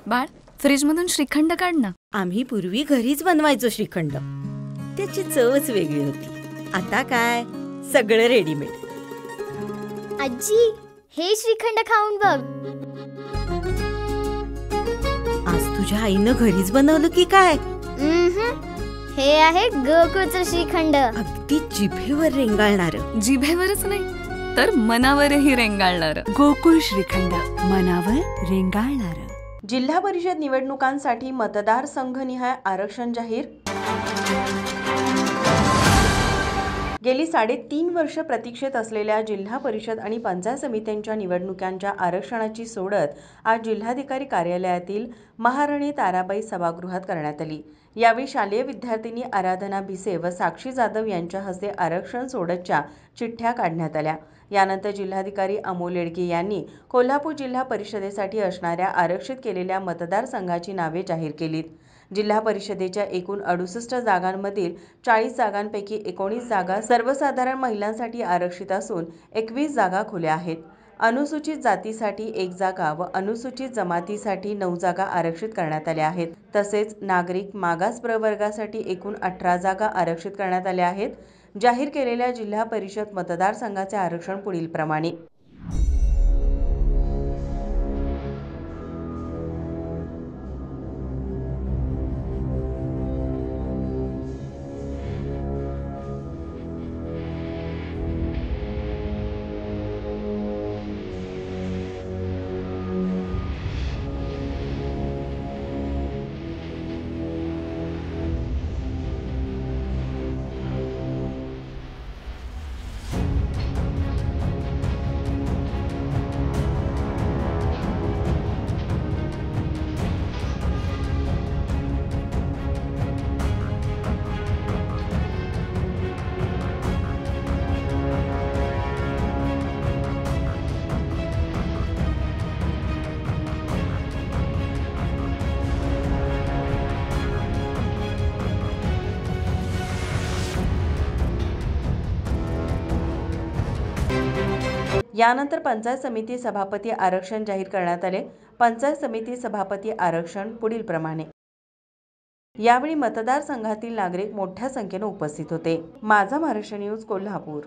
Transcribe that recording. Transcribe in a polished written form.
बाळ, फ्रीजमधून श्रीखंड काढ ना. आम्ही पूर्वी घरीच बनवायचो श्रीखंड. त्याची चवच वेगळी होती. आता काय सगळं रेडीमेड. आजी, हे श्रीखंड खाऊन बघ. आज तुझ्या आईनं घरीच बनवलं की काय? हे आहे गोकुळचं श्रीखंड. अगदी जिभेवर रेंगाळणार. जिभेवरच नाही तर मनावरही रेंगाळणार. गोकुळ श्रीखंड, मनावर रेंगाळणार. जिल्हा परिषद निवडणुकांसाठी मतदारसंघनिहाय आरक्षण जाहीर. गेली 3.5 वर्ष प्रतीक्षेत असलेल्या जिल्हा परिषद आणि पंचायत समित्यांच्या निवडणुकांच्या आरक्षणाची सोडत आज जिल्हाधिकारी कार्यालयातील महाराणी ताराबाई सभागृहात करण्यात आली. यावेळी शालेय विद्यार्थिनी आराधना भिसे व साक्षी जाधव यांच्या हस्ते आरक्षण सोडतच्या चिठ्ठ्या काढण्यात आल्या. यानंतर जिल्हाधिकारी अमोल येडगे यांनी कोल्हापूर जिल्हा परिषदेसाठी असणाऱ्या आरक्षित केलेल्या मतदारसंघाची नावे जाहीर केलीत. जिल्हा परिषदेच्या एकूण 68 जागांमधील 40 जागांपैकी 19 जागा सर्वसाधारण महिलांसाठी आरक्षित असून 21 जागा खुल्या आहेत. अनुसूचित जातीसाठी 1 जागा व अनुसूचित जमातीसाठी 9 जागा आरक्षित करण्यात आल्या आहेत. तसेच नागरिक मागास प्रवर्गासाठी एकूण 18 जागा आरक्षित करण्यात आल्या आहेत. जाहीर केलेल्या जिल्हा परिषद मतदारसंघाचे आरक्षण पुढील प्रमाणे. यानंतर पंचायत समिती सभापती आरक्षण जाहीर करण्यात आले. पंचायत समिती सभापती आरक्षण पुढील प्रमाणे. यावेळी मतदारसंघातील नागरिक मोठ्या संख्येने उपस्थित होते. माझा महाराष्ट्र न्यूज, कोल्हापूर.